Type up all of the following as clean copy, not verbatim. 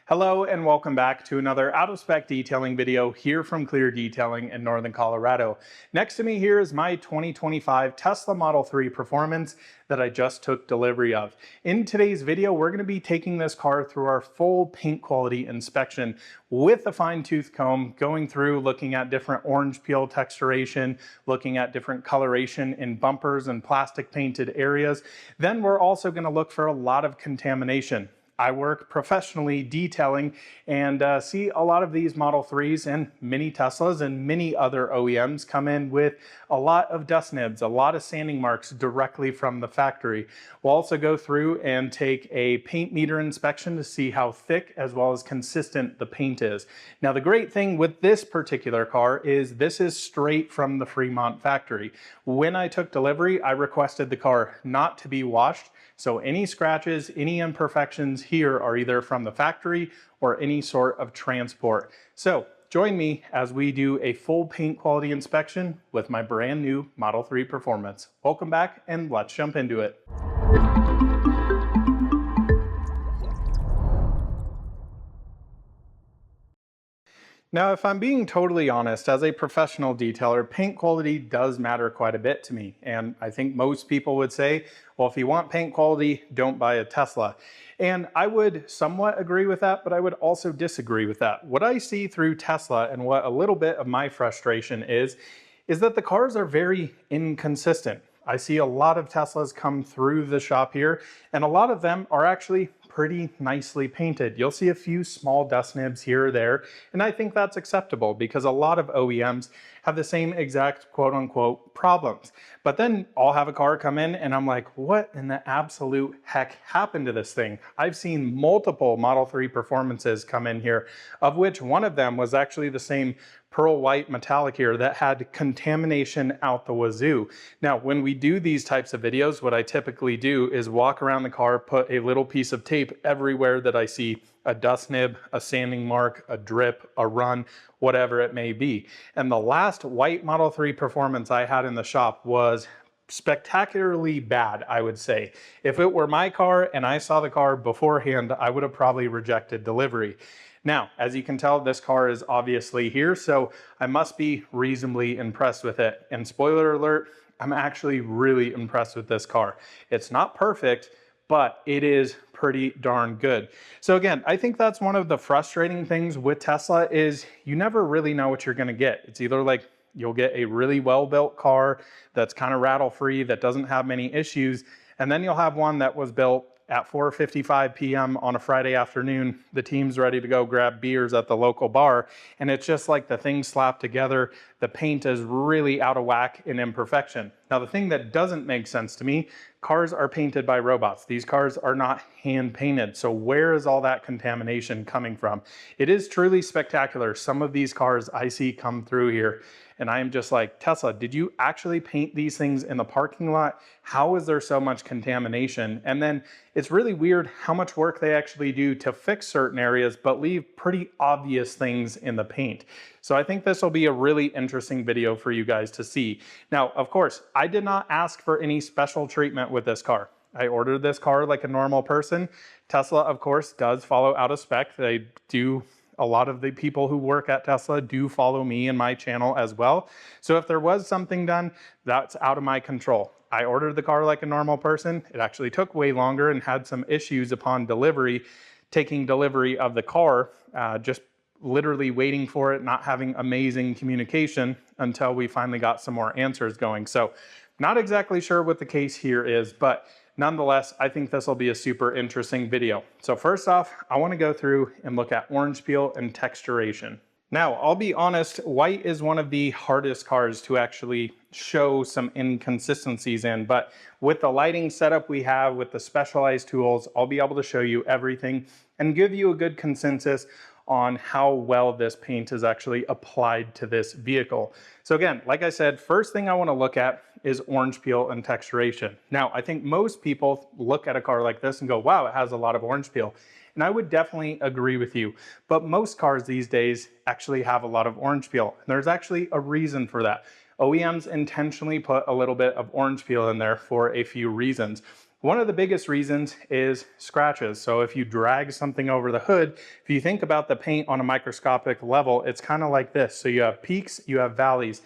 Hello and welcome back to another out of spec detailing video here from Clear Detailing in Northern Colorado. Next to me here is my 2025 Tesla Model 3 Performance that I just took delivery of. In today's video, we're going to be taking this car through our full paint quality inspection with a fine-tooth comb, going through looking at different orange peel texturation, looking at different coloration in bumpers and plastic painted areas. Then we're also going to look for a lot of contamination. I work professionally detailing and see a lot of these Model 3s and many Teslas and many other OEMs come in with a lot of dust nibs, a lot of sanding marks directly from the factory. We'll also go through and take a paint meter inspection to see how thick as well as consistent the paint is. Now the great thing with this particular car is this is straight from the Fremont factory. When I took delivery, I requested the car not to be washed. So any scratches, any imperfections here are either from the factory or any sort of transport. So join me as we do a full paint quality inspection with my brand new Model 3 Performance. Welcome back and let's jump into it. Now, if I'm being totally honest, as a professional detailer, paint quality does matter quite a bit to me. And I think most people would say, well, if you want paint quality, don't buy a Tesla. And I would somewhat agree with that, but I would also disagree with that. What I see through Tesla and what a little bit of my frustration is that the cars are very inconsistent. I see a lot of Teslas come through the shop here, and a lot of them are actually pretty nicely painted. You'll see a few small dust nibs here or there, and I think that's acceptable because a lot of OEMs have the same exact quote-unquote problems. But then I'll have a car come in and I'm like, what in the absolute heck happened to this thing? I've seen multiple Model 3 Performances come in here, of which one of them was actually the same pearl white metallic here that had contamination out the wazoo. Now, when we do these types of videos, what I typically do is walk around the car, put a little piece of tape everywhere that I see a dust nib, a sanding mark, a drip, a run, whatever it may be. And the last white Model 3 Performance I had in the shop was spectacularly bad, I would say. If it were my car and I saw the car beforehand, I would have probably rejected delivery. Now, as you can tell, this car is obviously here, so I must be reasonably impressed with it. And spoiler alert, I'm actually really impressed with this car. It's not perfect, but it is pretty darn good. So again, I think that's one of the frustrating things with Tesla is you never really know what you're gonna get. It's either like you'll get a really well-built car that's kind of rattle-free, that doesn't have many issues, and then you'll have one that was built at 4:55 p.m. on a Friday afternoon. The team's ready to go grab beers at the local bar, and it's just like the things slapped together. The paint is really out of whack in imperfection. Now, the thing that doesn't make sense to me, cars are painted by robots. These cars are not hand painted. So where is all that contamination coming from? It is truly spectacular. Some of these cars I see come through here, and I am just like, Tesla, did you actually paint these things in the parking lot? How is there so much contamination? And then it's really weird how much work they actually do to fix certain areas, but leave pretty obvious things in the paint. So I think this will be a really interesting video for you guys to see. Now, of course, I did not ask for any special treatment with this car. I ordered this car like a normal person. Tesla, of course, does follow out of spec. They do. A lot of the people who work at Tesla do follow me and my channel as well. So if there was something done, that's out of my control. I ordered the car like a normal person. It actually took way longer and had some issues upon delivery, taking delivery of the car, just literally waiting for it, not having amazing communication until we finally got some more answers going. So not exactly sure what the case here is, but nonetheless, I think this will be a super interesting video. So first off, I want to go through and look at orange peel and texturation. Now, I'll be honest, white is one of the hardest cars to actually show some inconsistencies in, but with the lighting setup we have with the specialized tools, I'll be able to show you everything and give you a good consensus on how well this paint is actually applied to this vehicle. So again, like I said, first thing I want to look at is orange peel and texturation. Now, I think most people look at a car like this and go, wow, it has a lot of orange peel. And I would definitely agree with you. But most cars these days actually have a lot of orange peel. And there's actually a reason for that. OEMs intentionally put a little bit of orange peel in there for a few reasons. One of the biggest reasons is scratches. So if you drag something over the hood, if you think about the paint on a microscopic level, it's kind of like this. So you have peaks, you have valleys.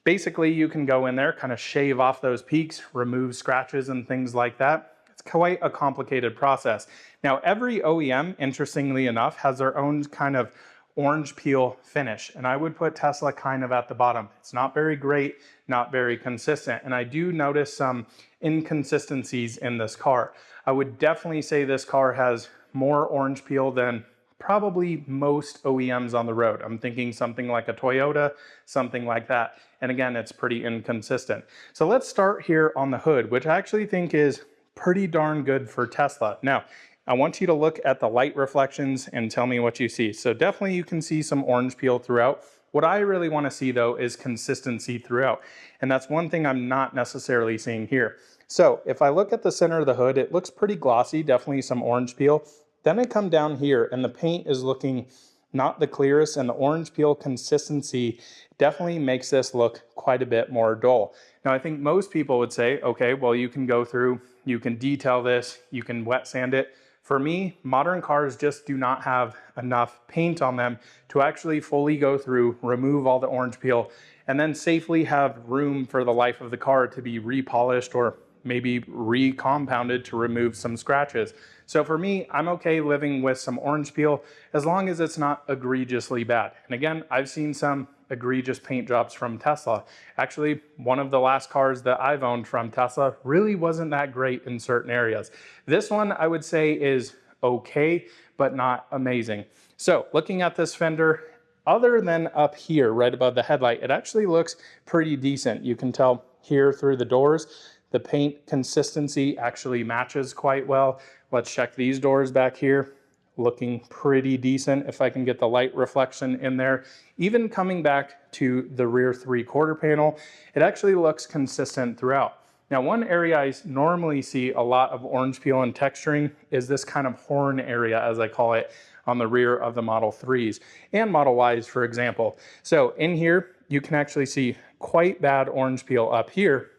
Basically, you can go in there, kind of shave off those peaks, remove scratches and things like that. It's quite a complicated process. Now, every OEM, interestingly enough, has their own kind of orange peel finish, and I would put Tesla kind of at the bottom. It's not very great, not very consistent, and I do notice some inconsistencies in this car. I would definitely say this car has more orange peel than probably most OEMs on the road. I'm thinking something like a Toyota, something like that. And again, it's pretty inconsistent. So let's start here on the hood, which I actually think is pretty darn good for Tesla. Now, I want you to look at the light reflections and tell me what you see. So definitely you can see some orange peel throughout. What I really want to see though is consistency throughout. And that's one thing I'm not necessarily seeing here. So if I look at the center of the hood, it looks pretty glossy, definitely some orange peel. Then I come down here and the paint is looking not the clearest, and the orange peel consistency definitely makes this look quite a bit more dull. Now I think most people would say, okay, well you can go through, you can detail this, you can wet sand it. For me, modern cars just do not have enough paint on them to actually fully go through, remove all the orange peel, and then safely have room for the life of the car to be repolished or maybe recompounded to remove some scratches. So for me, I'm okay living with some orange peel as long as it's not egregiously bad. And again, I've seen some egregious paint jobs from Tesla. Actually, one of the last cars that I've owned from Tesla really wasn't that great in certain areas. This one I would say is okay, but not amazing. So looking at this fender, other than up here, right above the headlight, it actually looks pretty decent. You can tell here through the doors, the paint consistency actually matches quite well. Let's check these doors back here. Looking pretty decent if I can get the light reflection in there. Even coming back to the rear 3/4 panel, it actually looks consistent throughout. Now, one area I normally see a lot of orange peel and texturing is this kind of horn area, as I call it, on the rear of the Model 3s and Model Ys, for example. So in here, you can actually see quite bad orange peel up here.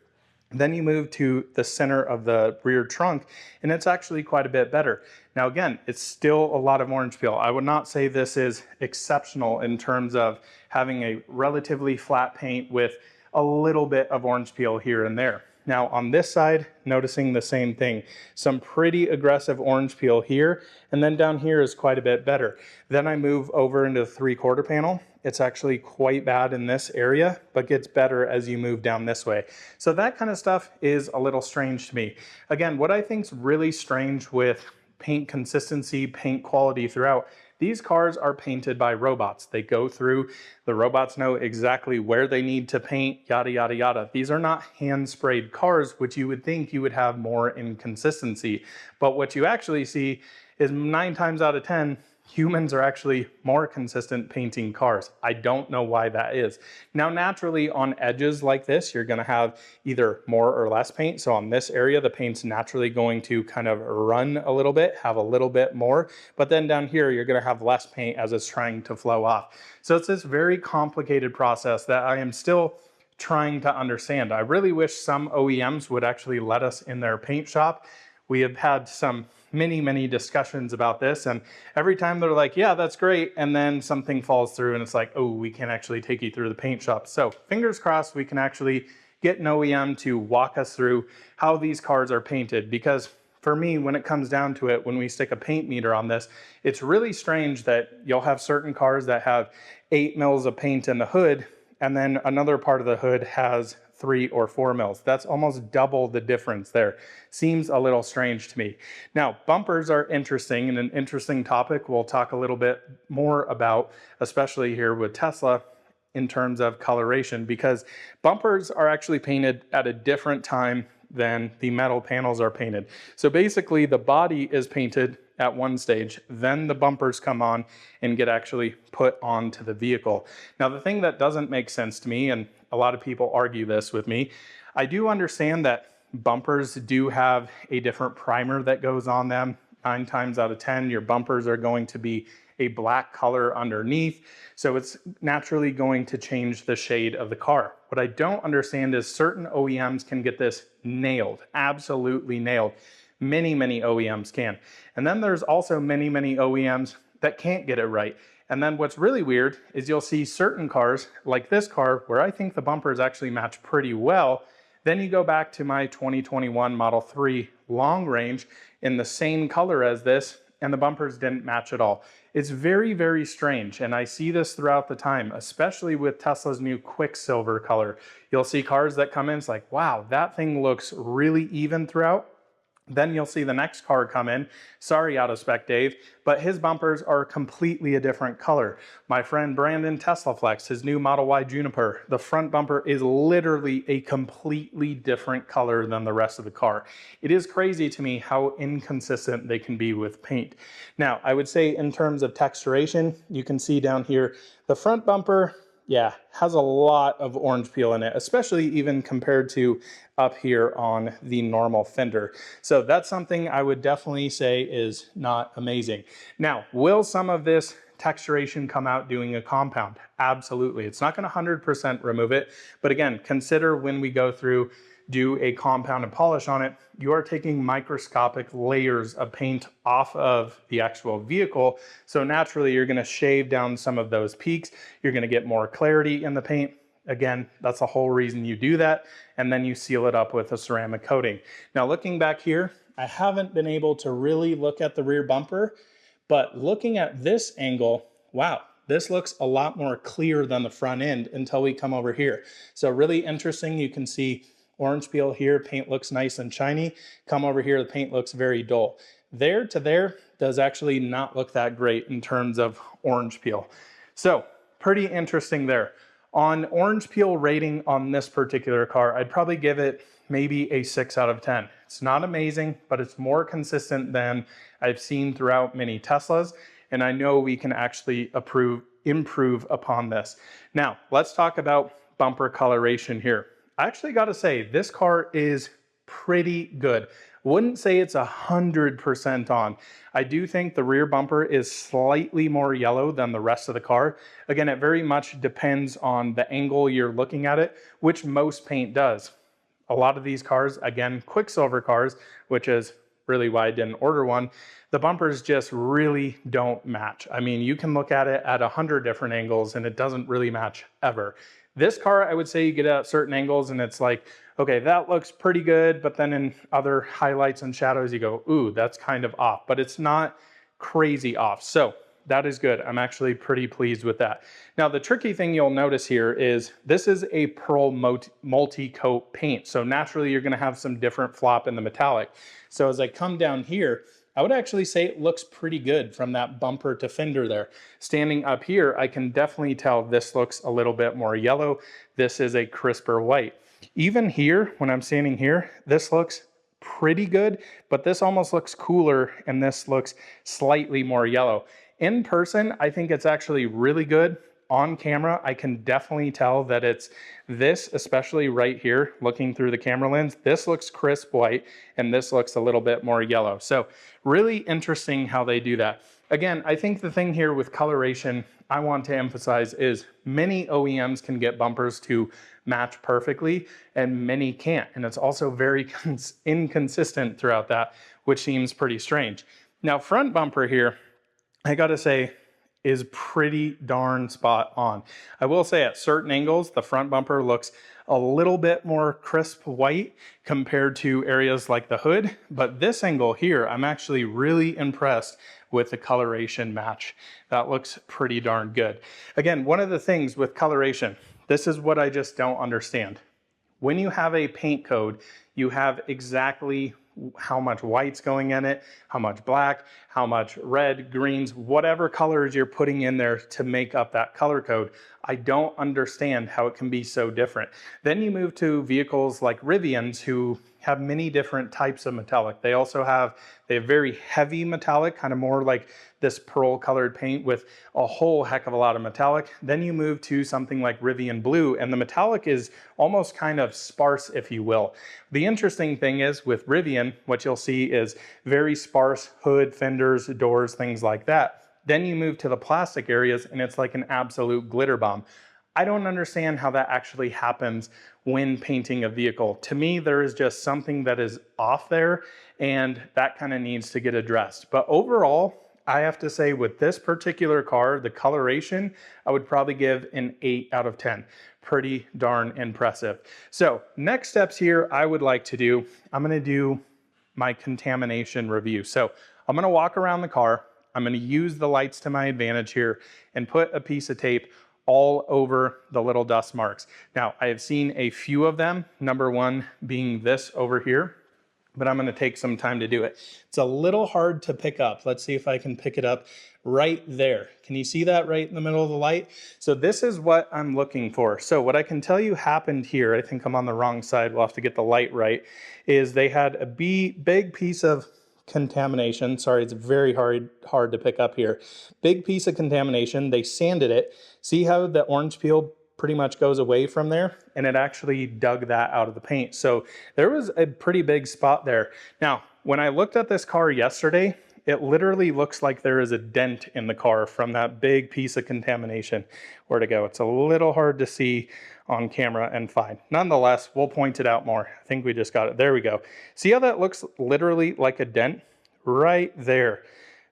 Then you move to the center of the rear trunk, and it's actually quite a bit better. Now again, it's still a lot of orange peel. I would not say this is exceptional in terms of having a relatively flat paint with a little bit of orange peel here and there. Now on this side, noticing the same thing. Some pretty aggressive orange peel here, and then down here is quite a bit better. Then I move over into the 3/4 panel. It's actually quite bad in this area, but gets better as you move down this way. So that kind of stuff is a little strange to me. Again, what I think is really strange with paint consistency, paint quality throughout, these cars are painted by robots. They go through, the robots know exactly where they need to paint, yada, yada, yada. These are not hand-sprayed cars, which you would think you would have more inconsistency. But what you actually see is 9 times out of 10, humans are actually more consistent painting cars. I don't know why that is. Now, naturally, on edges like this, you're gonna have either more or less paint. So on this area, the paint's naturally going to kind of run a little bit, have a little bit more. But then down here, you're gonna have less paint as it's trying to flow off. So it's this very complicated process that I am still trying to understand. I really wish some OEMs would actually let us in their paint shop. We have had some many discussions about this, and every time they're like, yeah, that's great, and then something falls through and it's like, oh, we can't actually take you through the paint shop. So fingers crossed we can actually get an OEM to walk us through how these cars are painted, because for me, when it comes down to it, when we stick a paint meter on this, it's really strange that you'll have certain cars that have 8 mils of paint in the hood, and then another part of the hood has 3 or 4 mils. That's almost double the difference there. Seems a little strange to me. Now, bumpers are interesting, and an interesting topic we'll talk a little bit more about, especially here with Tesla, in terms of coloration, because bumpers are actually painted at a different time than the metal panels are painted. So basically, the body is painted at one stage, then the bumpers come on and get actually put onto the vehicle. Now, the thing that doesn't make sense to me, and a lot of people argue this with me, I do understand that bumpers do have a different primer that goes on them. 9 times out of 10, your bumpers are going to be a black color underneath. So it's naturally going to change the shade of the car. What I don't understand is certain OEMs can get this nailed, absolutely nailed. Many OEMs can. And then there's also many OEMs that can't get it right. And then what's really weird is you'll see certain cars, like this car, where I think the bumpers actually match pretty well. Then you go back to my 2021 Model 3 long range in the same color as this, and the bumpers didn't match at all. It's very strange, and I see this throughout the time, especially with Tesla's new Quicksilver color. You'll see cars that come in, it's like, wow, that thing looks really even throughout. Then you'll see the next car come in, sorry out of spec Dave, but his bumpers are completely a different color. My friend Brandon Tesla Flex, his new Model Y Juniper, the front bumper is literally a completely different color than the rest of the car. It is crazy to me how inconsistent they can be with paint. Now, I would say in terms of texturation, you can see down here, the front bumper, yeah, has a lot of orange peel in it, especially even compared to up here on the normal fender. So that's something I would definitely say is not amazing. Now, will some of this texturation come out doing a compound? Absolutely. It's not going to 100% remove it, but again, consider when we go through, do a compound and polish on it, you are taking microscopic layers of paint off of the actual vehicle. So naturally, you're going to shave down some of those peaks. You're going to get more clarity in the paint. Again, that's the whole reason you do that. And then you seal it up with a ceramic coating. Now, looking back here, I haven't been able to really look at the rear bumper, but looking at this angle, wow, this looks a lot more clear than the front end until we come over here. So really interesting. You can see orange peel here, paint looks nice and shiny. Come over here, the paint looks very dull. There to there does actually not look that great in terms of orange peel. So pretty interesting there. On orange peel rating on this particular car, I'd probably give it maybe a 6 out of 10. It's not amazing, but it's more consistent than I've seen throughout many Teslas. And I know we can actually improve upon this. Now, let's talk about bumper coloration here. I actually got to say, this car is pretty good. Wouldn't say it's 100% on. I do think the rear bumper is slightly more yellow than the rest of the car. Again, it very much depends on the angle you're looking at it, which most paint does. A lot of these cars, again, Quicksilver cars, which is really why I didn't order one, the bumpers just really don't match. I mean, you can look at it at 100 different angles and it doesn't really match ever. This car, I would say you get at certain angles and it's like, okay, that looks pretty good, but then in other highlights and shadows, you go, ooh, that's kind of off, but it's not crazy off. So that is good. I'm actually pretty pleased with that. Now, the tricky thing you'll notice here is this is a pearl multi-coat paint. So naturally, you're going to have some different flop in the metallic. So as I come down here, I would actually say it looks pretty good from that bumper to fender there. Standing up here, I can definitely tell this looks a little bit more yellow. This is a crisper white. Even here, when I'm standing here, this looks pretty good, but this almost looks cooler and this looks slightly more yellow. In person, I think it's actually really good. On camera, I can definitely tell that it's this, especially right here, looking through the camera lens, this looks crisp white and this looks a little bit more yellow. So really interesting how they do that. Again, I think the thing here with coloration I want to emphasize is many OEMs can get bumpers to match perfectly and many can't. And it's also very inconsistent throughout that, which seems pretty strange. Now, front bumper here, I gotta say, is pretty darn spot on. I will say at certain angles, the front bumper looks a little bit more crisp white compared to areas like the hood, but this angle here, I'm actually really impressed with the coloration match. That looks pretty darn good. Again, one of the things with coloration, this is what I just don't understand. When you have a paint code, you have exactly how much white's going in it, how much black, how much red, greens, whatever colors you're putting in there to make up that color code. I don't understand how it can be so different. Then you move to vehicles like Rivians who have many different types of metallic. They have very heavy metallic, kind of more like this pearl colored paint with a whole heck of a lot of metallic. Then you move to something like Rivian Blue, and the metallic is almost kind of sparse, if you will. The interesting thing is with Rivian, what you'll see is very sparse hood, fenders, doors, things like that. Then you move to the plastic areas and it's like an absolute glitter bomb. I don't understand how that actually happens when painting a vehicle. To me, there is just something that is off there, and that kind of needs to get addressed. But overall, I have to say with this particular car, the coloration, I would probably give an 8 out of 10. Pretty darn impressive. So next steps here I would like to do, I'm gonna do my contamination review. So I'm gonna walk around the car, I'm gonna use the lights to my advantage here and put a piece of tape all over the little dust marks. Now, I have seen a few of them, number one being this over here, but I'm gonna take some time to do it. It's a little hard to pick up. Let's see if I can pick it up right there. Can you see that right in the middle of the light? So this is what I'm looking for. So what I can tell you happened here, I think I'm on the wrong side, we'll have to get the light right, is they had a big piece of contamination. Sorry, it's very hard to pick up here. Big piece of contamination. They sanded it. See how the orange peel pretty much goes away from there, and it actually dug that out of the paint. So there was a pretty big spot there. Now, when I looked at this car yesterday, it literally looks like there is a dent in the car from that big piece of contamination. Where to go? It's a little hard to see on camera and fine. Nonetheless, we'll point it out more. I think we just got it. There we go. See how that looks literally like a dent? Right there.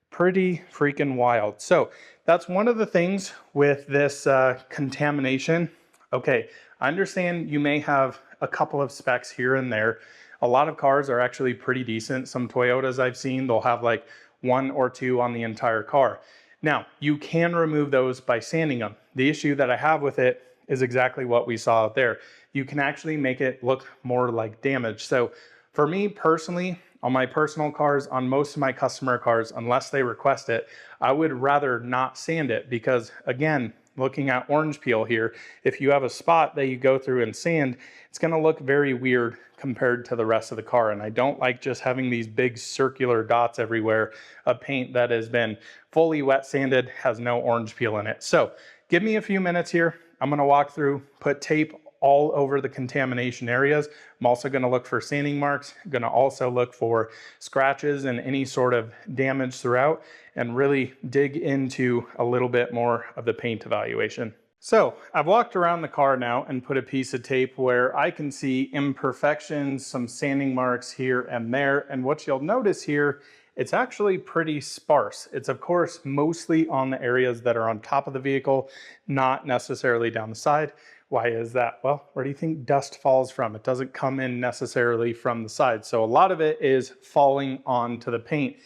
Pretty freaking wild. So that's one of the things with this contamination. Okay, I understand you may have a couple of specks here and there. A lot of cars are actually pretty decent. Some Toyotas I've seen, they'll have like 1 or 2 on the entire car. Now, you can remove those by sanding them. The issue that I have with it is exactly what we saw out there. You can actually make it look more like damage. So for me personally, on my personal cars, on most of my customer cars, unless they request it, I would rather not sand it because, again, looking at orange peel here, if you have a spot that you go through and sand, it's gonna look very weird compared to the rest of the car. And I don't like just having these big circular dots everywhere of paint that has been fully wet sanded, has no orange peel in it. So give me a few minutes here. I'm gonna walk through, put tape all over the contamination areas. I'm also gonna look for sanding marks, gonna also look for scratches and any sort of damage throughout, and really dig into a little bit more of the paint evaluation. So I've walked around the car now and put a piece of tape where I can see imperfections, some sanding marks here and there. And what you'll notice here, it's actually pretty sparse. It's of course mostly on the areas that are on top of the vehicle, not necessarily down the side. Why is that? Well, where do you think dust falls from? It doesn't come in necessarily from the side. So a lot of it is falling onto the paint.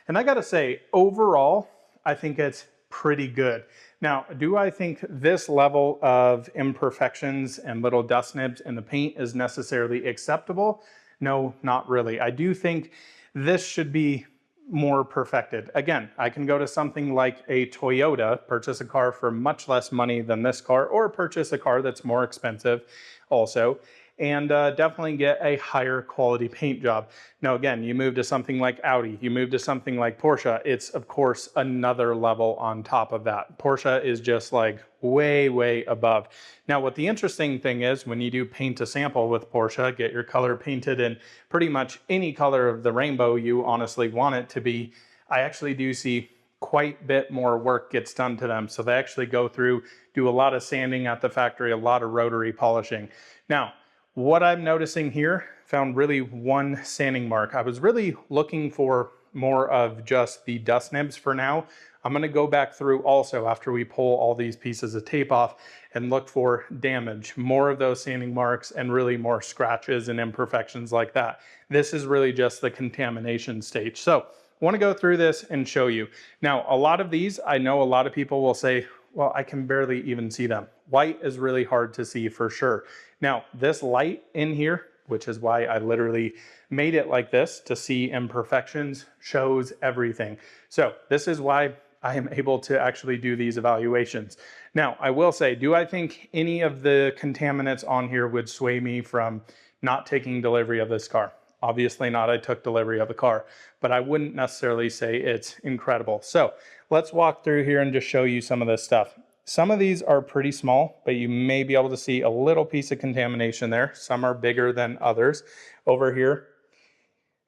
And I gotta say, overall, I think it's pretty good. Now, do I think this level of imperfections and little dust nibs in the paint is necessarily acceptable? No, not really. I do think this should be more perfected. Again, I can go to something like a Toyota, purchase a car for much less money than this car, or purchase a car that's more expensive also, and definitely get a higher quality paint job. Now again, you move to something like Audi, you move to something like Porsche, it's of course another level on top of that. Porsche is just like way above. Now what the interesting thing is, when you do paint a sample with Porsche, get your color painted in pretty much any color of the rainbow you honestly want it to be, I actually do see quite a bit more work gets done to them. So they actually go through, do a lot of sanding at the factory, a lot of rotary polishing. Now, what I'm noticing here, found really one sanding mark. I was really looking for more of just the dust nibs for now. I'm gonna go back through also after we pull all these pieces of tape off and look for damage, more of those sanding marks and really more scratches and imperfections like that. This is really just the contamination stage. So I wanna go through this and show you. Now, a lot of these, I know a lot of people will say, well, I can barely even see them. White is really hard to see for sure. Now, this light in here, which is why I literally made it like this to see imperfections, shows everything. So this is why I am able to actually do these evaluations. Now, I will say, do I think any of the contaminants on here would sway me from not taking delivery of this car. Obviously not, I took delivery of the car, but I wouldn't necessarily say it's incredible. So let's walk through here and just show you some of this stuff. Some of these are pretty small, but you may be able to see a little piece of contamination there. Some are bigger than others. Over here,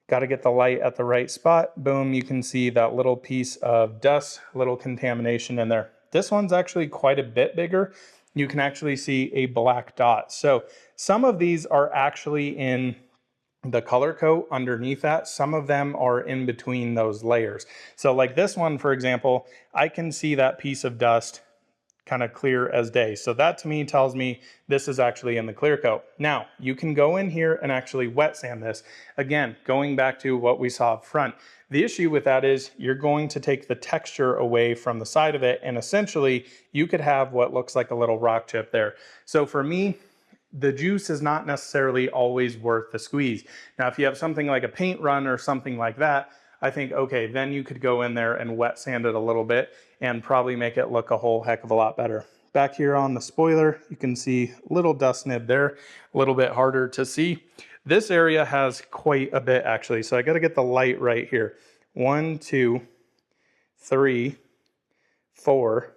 got to get the light at the right spot. Boom, you can see that little piece of dust, little contamination in there. This one's actually quite a bit bigger. You can actually see a black dot. So some of these are actually in the color coat underneath that. Some of them are in between those layers. So like this one, for example, I can see that piece of dust kind of clear as day. So that to me tells me this is actually in the clear coat. Now you can go in here and actually wet sand this. Again, going back to what we saw up front, the issue with that is you're going to take the texture away from the side of it, and essentially you could have what looks like a little rock chip there. So for me, the juice is not necessarily always worth the squeeze. Now, if you have something like a paint run or something like that, I think, okay, then you could go in there and wet sand it a little bit and probably make it look a whole heck of a lot better. Back here on the spoiler, you can see a little dust nib there, a little bit harder to see. This area has quite a bit actually, so I gotta get the light right here. 1, 2, 3, 4,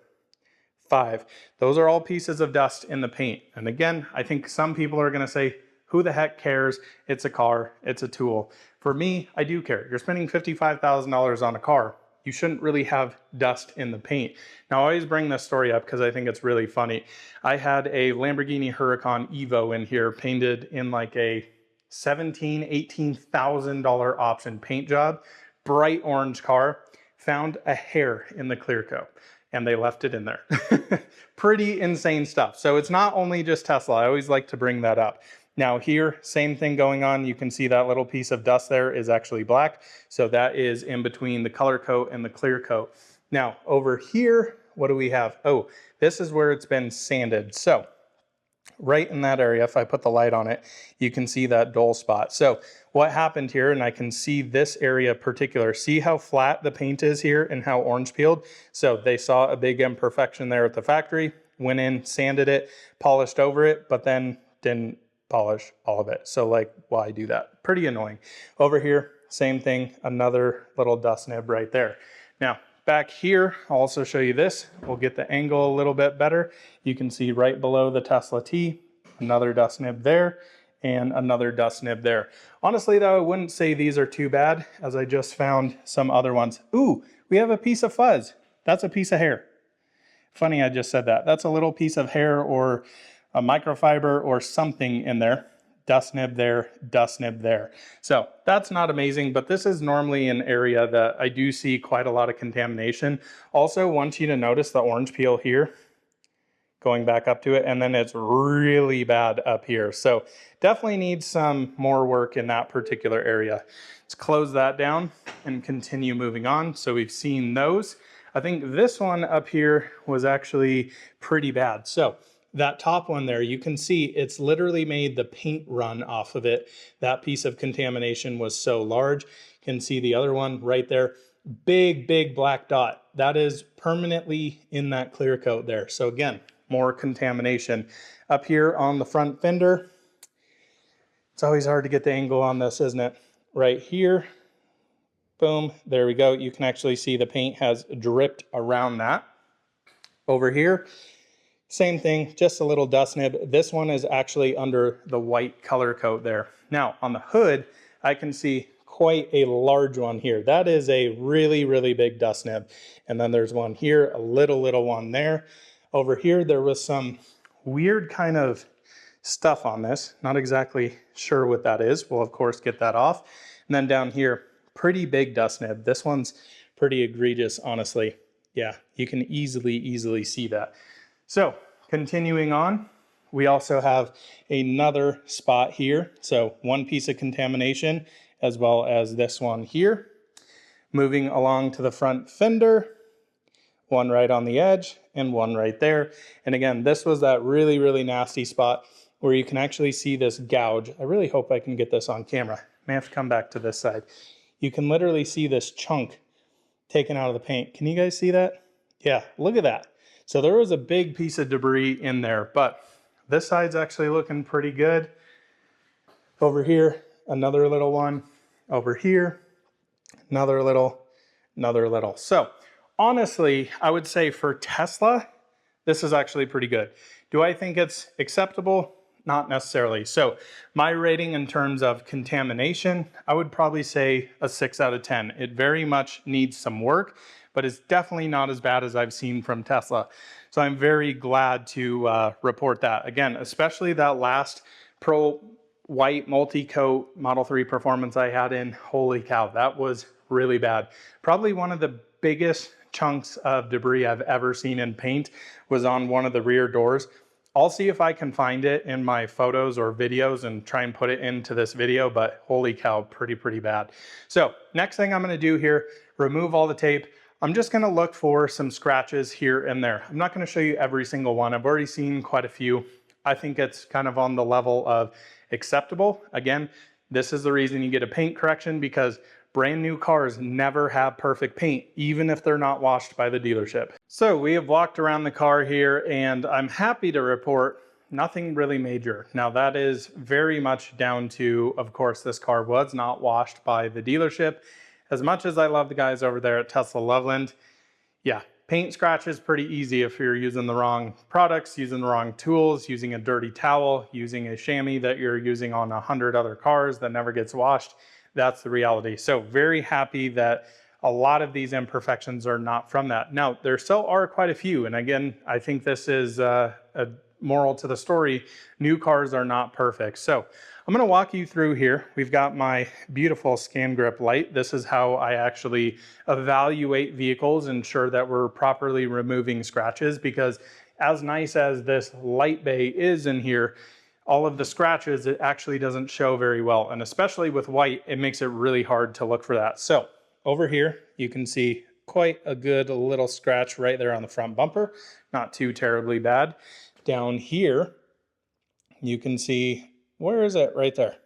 5. Those are all pieces of dust in the paint. And again, I think some people are gonna say, who the heck cares? It's a car, it's a tool. For me, I do care. You're spending $55,000 on a car. You shouldn't really have dust in the paint. Now, I always bring this story up because I think it's really funny. I had a Lamborghini Huracan Evo in here painted in like a $17,000, $18,000 option paint job, bright orange car, found a hair in the clear coat and they left it in there. Pretty insane stuff. So it's not only just Tesla. I always like to bring that up. Now here, same thing going on. You can see that little piece of dust there is actually black. So that is in between the color coat and the clear coat. Now over here, what do we have? Oh, this is where it's been sanded. So right in that area, if I put the light on it, you can see that dull spot. So what happened here, and I can see this area particular, see how flat the paint is here and how orange peeled? So they saw a big imperfection there at the factory, went in, sanded it, polished over it, but then didn't polish all of it. So like, why do that? Pretty annoying. Over here, same thing, another little dust nib right there. Now, back here, I'll also show you this. We'll get the angle a little bit better. You can see right below the Tesla T, another dust nib there, and another dust nib there. Honestly though, I wouldn't say these are too bad, as I just found some other ones. Ooh, we have a piece of fuzz. That's a piece of hair. Funny I just said that. That's a little piece of hair or a microfiber or something in there. Dust nib there, dust nib there. So that's not amazing, but this is normally an area that I do see quite a lot of contamination. Also want you to notice the orange peel here, going back up to it, and then it's really bad up here. So definitely needs some more work in that particular area. Let's close that down and continue moving on. So we've seen those. I think this one up here was actually pretty bad. So that top one there, you can see it's literally made the paint run off of it. That piece of contamination was so large. You can see the other one right there. Big, big black dot. That is permanently in that clear coat there. So again, more contamination. Up here on the front fender, it's always hard to get the angle on this, isn't it? Right here, boom, there we go. You can actually see the paint has dripped around that. Over here, same thing, just a little dust nib. This one is actually under the white color coat there. Now on the hood, I can see quite a large one here. That is a really, really big dust nib. And then there's one here, a little one there. Over here, there was some weird kind of stuff on this. Not exactly sure what that is. We'll of course get that off. And then down here, pretty big dust nib. This one's pretty egregious, honestly. Yeah, you can easily see that. So continuing on, we also have another spot here. So one piece of contamination as well as this one here. Moving along to the front fender, one right on the edge and one right there. And again, this was that really, really nasty spot where you can actually see this gouge. I really hope I can get this on camera. May have to come back to this side. You can literally see this chunk taken out of the paint. Can you guys see that? Yeah, look at that. So there was a big piece of debris in there, but this side's actually looking pretty good. Over here, another little one. Over here, another little, another little. So honestly, I would say for Tesla, this is actually pretty good. Do I think it's acceptable? Not necessarily. So my rating in terms of contamination, I would probably say a 6 out of 10. It very much needs some work, but it's definitely not as bad as I've seen from Tesla. So I'm very glad to report that. Again, especially that last Pro White multi-coat Model 3 Performance I had in, holy cow, that was really bad. Probably one of the biggest chunks of debris I've ever seen in paint was on one of the rear doors. I'll see if I can find it in my photos or videos and try and put it into this video, but holy cow, pretty bad. So next thing I'm gonna do here, remove all the tape. I'm just gonna look for some scratches here and there. I'm not gonna show you every single one. I've already seen quite a few. I think it's kind of on the level of acceptable. Again, this is the reason you get a paint correction, because brand new cars never have perfect paint, even if they're not washed by the dealership. So we have walked around the car here and I'm happy to report nothing really major. Now that is very much down to, of course, this car was not washed by the dealership. As much as I love the guys over there at Tesla Loveland, yeah, paint scratch is pretty easy if you're using the wrong products, using the wrong tools, using a dirty towel, using a chamois that you're using on 100 other cars that never gets washed. That's the reality. So very happy that a lot of these imperfections are not from that. Now, there still are quite a few. And again, I think this is a moral to the story. New cars are not perfect. So I'm going to walk you through here. We've got my beautiful scan grip light. This is how I actually evaluate vehicles, ensure that we're properly removing scratches, because as nice as this light bay is in here, all of the scratches, it actually doesn't show very well. And especially with white, it makes it really hard to look for that. So over here, you can see quite a good little scratch right there on the front bumper. Not too terribly bad. Down here, you can see, where is it? Right there.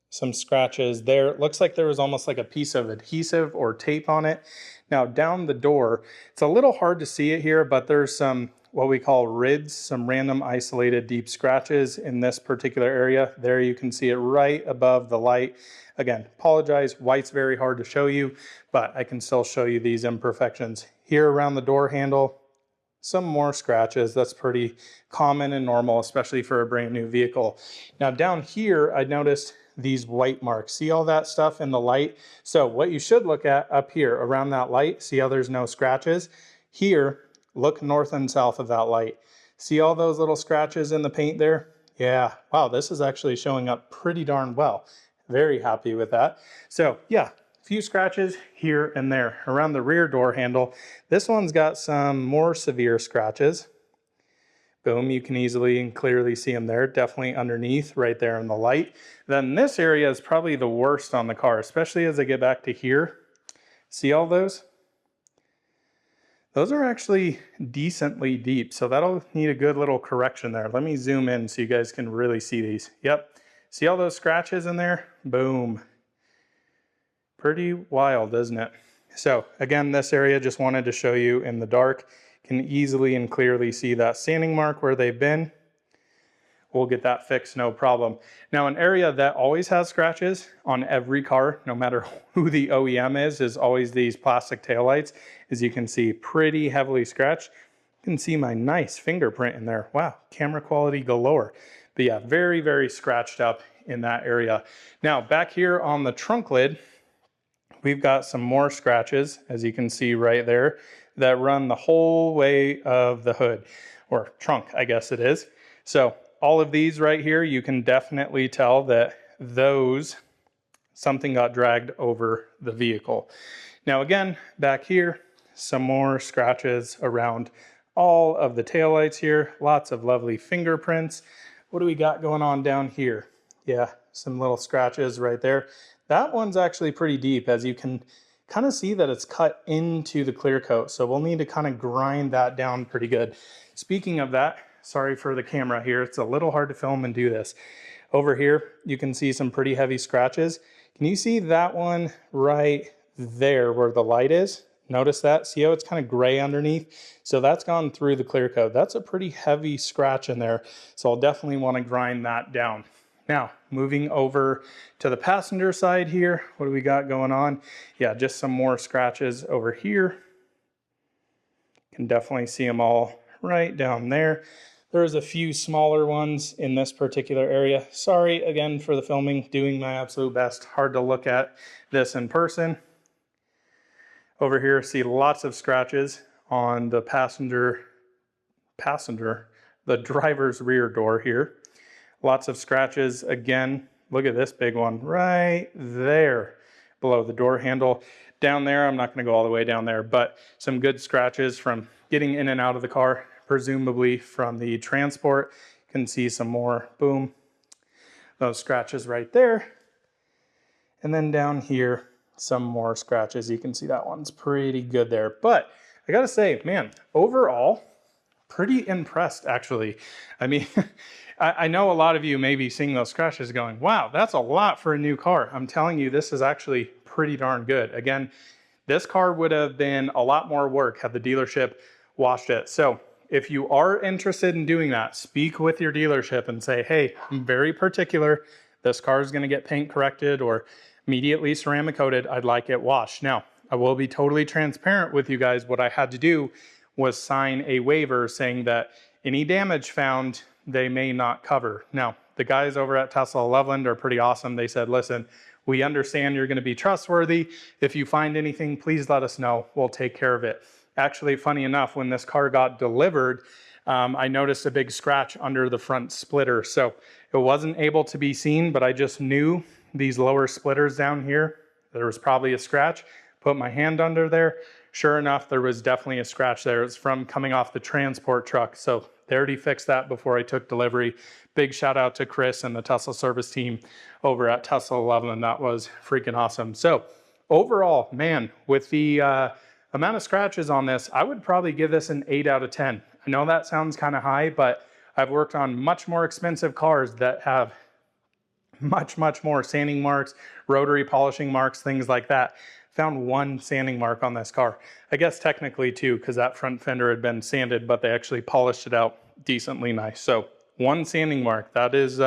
Some scratches there. It looks like there was almost like a piece of adhesive or tape on it. Now down the door, it's a little hard to see it here, but there's some what we call rids, some random isolated deep scratches in this particular area. There you can see it right above the light. Again, apologize, white's very hard to show you, but I can still show you these imperfections. Here around the door handle, some more scratches. That's pretty common and normal, especially for a brand new vehicle. Now down here, I noticed these white marks. See all that stuff in the light? So what you should look at up here around that light, see how there's no scratches? Here, look north and south of that light. See all those little scratches in the paint there? Yeah, wow, this is actually showing up pretty darn well. Very happy with that. So yeah, a few scratches here and there. Around the rear door handle, this one's got some more severe scratches. Boom, you can easily and clearly see them there, definitely underneath right there in the light. Then this area is probably the worst on the car, especially as I get back to here. See all those? Those are actually decently deep, so that'll need a good little correction there. Let me zoom in so you guys can really see these. Yep, see all those scratches in there? Boom. Pretty wild, isn't it? So again, this area just wanted to show you in the dark. Can easily and clearly see that sanding mark where they've been. We'll get that fixed, no problem. Now, an area that always has scratches on every car, no matter who the OEM is always these plastic taillights. As you can see, pretty heavily scratched. You can see my nice fingerprint in there. Wow, camera quality galore. But yeah, very scratched up in that area. Now, back here on the trunk lid, we've got some more scratches, as you can see right there, that run the whole way of the hood, or trunk, I guess it is. So all of these right here, you can definitely tell that something got dragged over the vehicle. Now again, back here, some more scratches around all of the taillights here. Lots of lovely fingerprints. What do we got going on down here? Yeah, some little scratches right there. That one's actually pretty deep, as you can kind of see that it's cut into the clear coat. So we'll need to kind of grind that down pretty good. Speaking of that, sorry for the camera here. It's a little hard to film and do this. Over here, you can see some pretty heavy scratches. Can you see that one right there where the light is? Notice that? See how it's kind of gray underneath? So that's gone through the clear coat. That's a pretty heavy scratch in there. So I'll definitely want to grind that down. Now, moving over to the passenger side here, what do we got going on? Yeah, just some more scratches over here. Can definitely see them all right down there. There's a few smaller ones in this particular area. Sorry again for the filming, doing my absolute best. Hard to look at this in person. Over here, see lots of scratches on the the driver's rear door here. Lots of scratches again. Look at this big one right there below the door handle. Down there, I'm not going to go all the way down there, but some good scratches from getting in and out of the car, presumably from the transport. You can see some more, boom, those scratches right there. And then down here, some more scratches. You can see that one's pretty good there. But I gotta say, man, overall, pretty impressed actually. I mean, I know a lot of you may be seeing those scratches going, wow, that's a lot for a new car. I'm telling you, this is actually pretty darn good. Again, this car would have been a lot more work had the dealership washed it. So if you are interested in doing that, speak with your dealership and say, hey, I'm very particular. This car is gonna get paint corrected or immediately ceramic coated. I'd like it washed. Now, I will be totally transparent with you guys. What I had to do was sign a waiver saying that any damage found, they may not cover. Now, the guys over at Tesla Loveland are pretty awesome. They said, listen, we understand you're gonna be trustworthy. If you find anything, please let us know. We'll take care of it. Actually, funny enough, when this car got delivered, I noticed a big scratch under the front splitter. So it wasn't able to be seen, but I just knew these lower splitters down here, there was probably a scratch. Put my hand under there. Sure enough, there was definitely a scratch there. It was from coming off the transport truck. So they already fixed that before I took delivery. Big shout out to Chris and the Tesla service team over at Tesla Loveland. That was freaking awesome. So overall, man, with the amount of scratches on this, I would probably give this an 8 out of 10. I know that sounds kind of high, but I've worked on much more expensive cars that have much more sanding marks, rotary polishing marks, things like that. Found one sanding mark on this car. I guess technically two, because that front fender had been sanded, but they actually polished it out decently nice. So one sanding mark, that is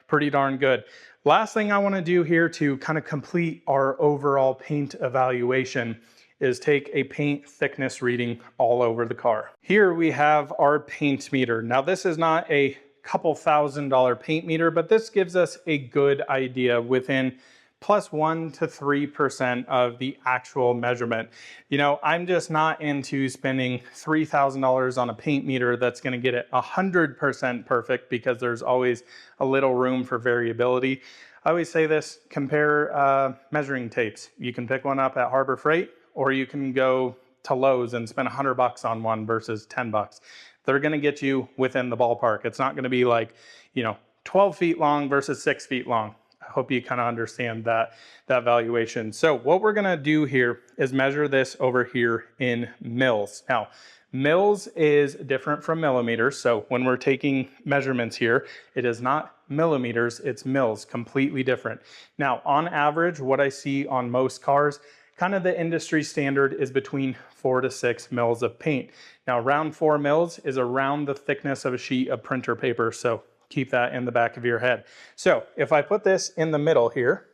pretty darn good. Last thing I want to do here to kind of complete our overall paint evaluation is take a paint thickness reading all over the car. Here we have our paint meter. Now this is not a couple $1,000 paint meter, but this gives us a good idea within plus 1 to 3% of the actual measurement. You know, I'm just not into spending $3,000 on a paint meter that's gonna get it 100% perfect, because there's always a little room for variability. I always say this, compare measuring tapes. You can pick one up at Harbor Freight, or you can go to Lowe's and spend $100 on one versus 10 bucks. They're gonna get you within the ballpark. It's not gonna be like, you know, 12 feet long versus 6 feet long. I hope you kind of understand that valuation. So what we're gonna do here is measure this over here in mils. Now, mils is different from millimeters. So when we're taking measurements here, it is not millimeters, it's mils, completely different. Now, on average, what I see on most cars, kind of the industry standard is between 4 to 6 mils of paint. Now, around 4 mils is around the thickness of a sheet of printer paper. So keep that in the back of your head. So if I put this in the middle here,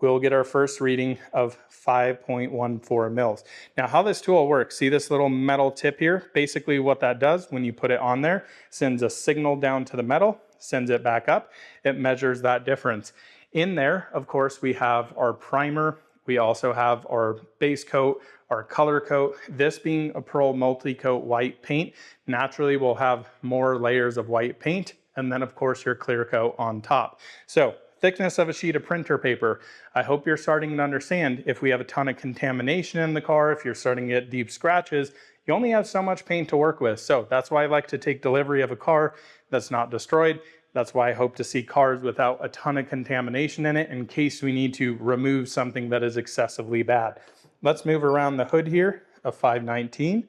we'll get our first reading of 5.14 mils. Now, how this tool works, see this little metal tip here? Basically what that does when you put it on there, sends a signal down to the metal, sends it back up, it measures that difference. In there, of course, we have our primer, we also have our base coat, our color coat. This being a Pearl multi-coat white paint, naturally we'll have more layers of white paint, and then of course your clear coat on top. So thickness of a sheet of printer paper. I hope you're starting to understand, if we have a ton of contamination in the car, if you're starting to get deep scratches, you only have so much paint to work with. So that's why I like to take delivery of a car that's not destroyed. That's why I hope to see cars without a ton of contamination in it in case we need to remove something that is excessively bad. Let's move around the hood here. A 519,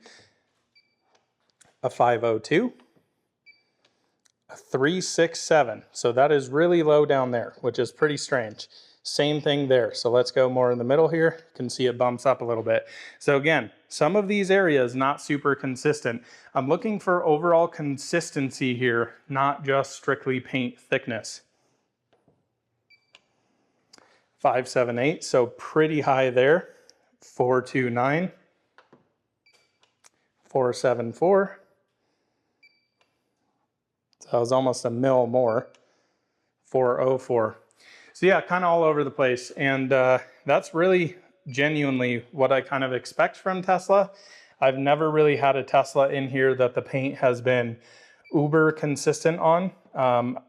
a 502, a 367. So that is really low down there, which is pretty strange. Same thing there. So let's go more in the middle here. You can see it bumps up a little bit. So again, some of these areas not super consistent. I'm looking for overall consistency here, not just strictly paint thickness. 578, so pretty high there. 429, 474. So that was almost a mil more. 404. So yeah, kind of all over the place. And that's really genuinely what I kind of expect from Tesla. I've never really had a Tesla in here that the paint has been uber consistent on.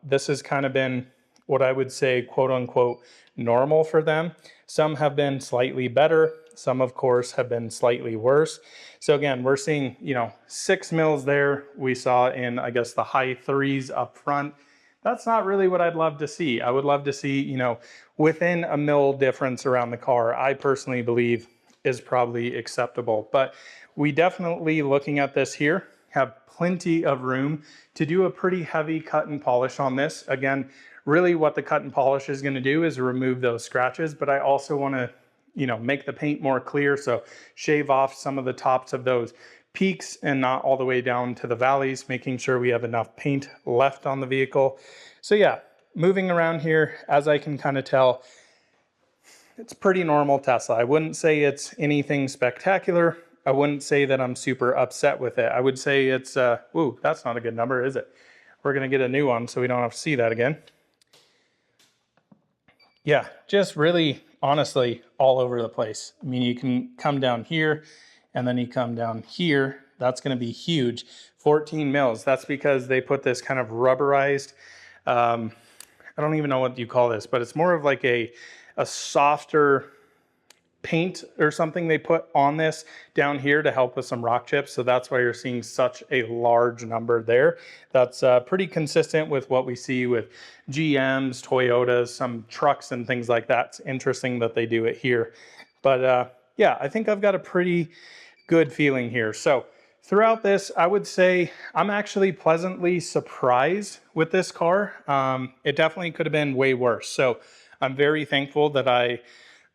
This has kind of been what I would say, quote unquote, normal for them. Some have been slightly better. Some, of course, have been slightly worse. So again, we're seeing, 6 mils there. We saw in, I guess, the high 3s up front. That's not really what I'd love to see. I would love to see, within a mil difference around the car, I personally believe is probably acceptable. But we definitely, looking at this here, have plenty of room to do a pretty heavy cut and polish on this. Again, really what the cut and polish is going to do is remove those scratches, but I also want to, make the paint more clear. So shave off some of the tops of those peaks and not all the way down to the valleys, making sure we have enough paint left on the vehicle. So yeah, moving around here, as I can kind of tell, it's pretty normal Tesla. I wouldn't say it's anything spectacular. I wouldn't say that I'm super upset with it. I would say it's, ooh, that's not a good number, is it? We're gonna get a new one so we don't have to see that again. Yeah, just really, honestly, all over the place. I mean, you can come down here and then you come down here. That's gonna be huge. 14 mils, that's because they put this kind of rubberized, I don't even know what you call this, but it's more of like a softer paint or something they put on this down here to help with some rock chips. So that's why you're seeing such a large number there. That's pretty consistent with what we see with GMs, Toyotas, some trucks and things like that. It's interesting that they do it here. But yeah, I think I've got a pretty good feeling here. So throughout this, I would say I'm actually pleasantly surprised with this car. It definitely could have been way worse. So I'm very thankful that I,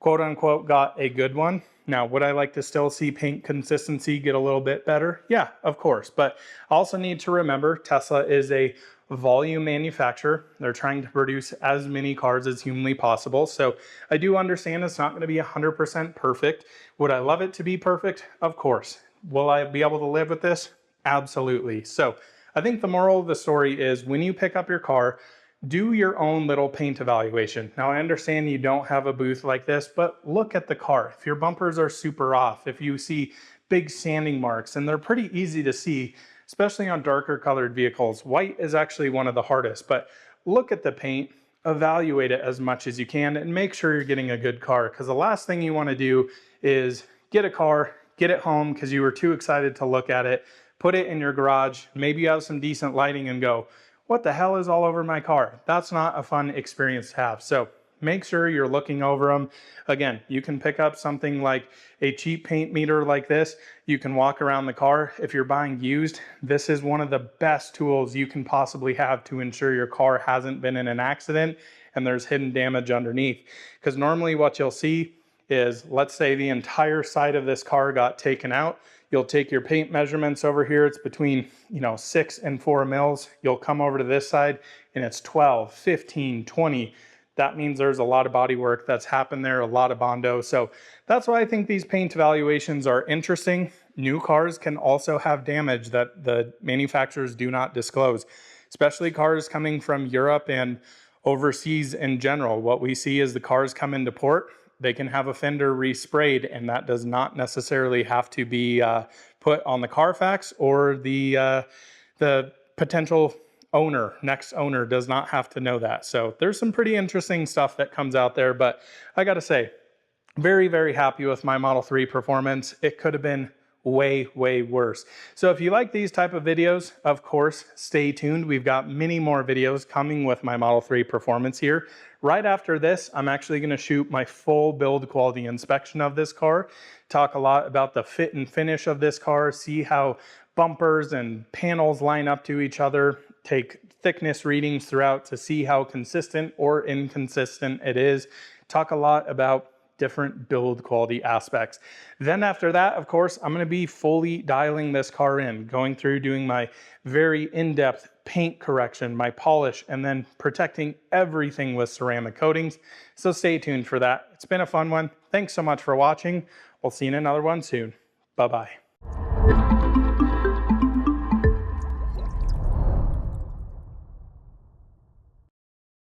quote unquote, got a good one. Now, would I like to still see paint consistency get a little bit better? Yeah, of course. But I also need to remember Tesla is a volume manufacturer. They're trying to produce as many cars as humanly possible. So I do understand it's not going to be 100% perfect. Would I love it to be perfect? Of course. Will I be able to live with this? Absolutely. So I think the moral of the story is when you pick up your car, do your own little paint evaluation. Now, I understand you don't have a booth like this, but look at the car. If your bumpers are super off, if you see big sanding marks, and they're pretty easy to see, especially on darker colored vehicles. White is actually one of the hardest, but look at the paint, evaluate it as much as you can, and make sure you're getting a good car, because the last thing you want to do is get a car, get it home because you were too excited to look at it, put it in your garage, maybe you have some decent lighting and go, what the hell is all over my car? That's not a fun experience to have. So make sure you're looking over them. Again, you can pick up something like a cheap paint meter like this. You can walk around the car. If you're buying used, this is one of the best tools you can possibly have to ensure your car hasn't been in an accident and there's hidden damage underneath. Because normally what you'll see is, let's say the entire side of this car got taken out. You'll take your paint measurements over here. It's between 6 and 4 mils. You'll come over to this side and it's 12, 15, 20. That means there's a lot of body work that's happened there, a lot of Bondo. So that's why I think these paint evaluations are interesting. New cars can also have damage that the manufacturers do not disclose, especially cars coming from Europe and overseas in general. What we see is the cars come into port, they can have a fender resprayed, and that does not necessarily have to be put on the Carfax, or the potential owner, next owner, does not have to know that. So there's some pretty interesting stuff that comes out there, but I gotta say, very, very happy with my Model 3 performance. It could have been way, way worse. So if you like these type of videos, of course, stay tuned. We've got many more videos coming with my Model 3 performance here. Right after this, I'm actually going to shoot my full build quality inspection of this car, talk a lot about the fit and finish of this car, see how bumpers and panels line up to each other, take thickness readings throughout to see how consistent or inconsistent it is, talk a lot about different build quality aspects. Then after that, of course, I'm going to be fully dialing this car in, going through doing my very in-depth paint correction, my polish, and then protecting everything with ceramic coatings. So stay tuned for that. It's been a fun one. Thanks so much for watching. We'll see you in another one soon. Bye-bye.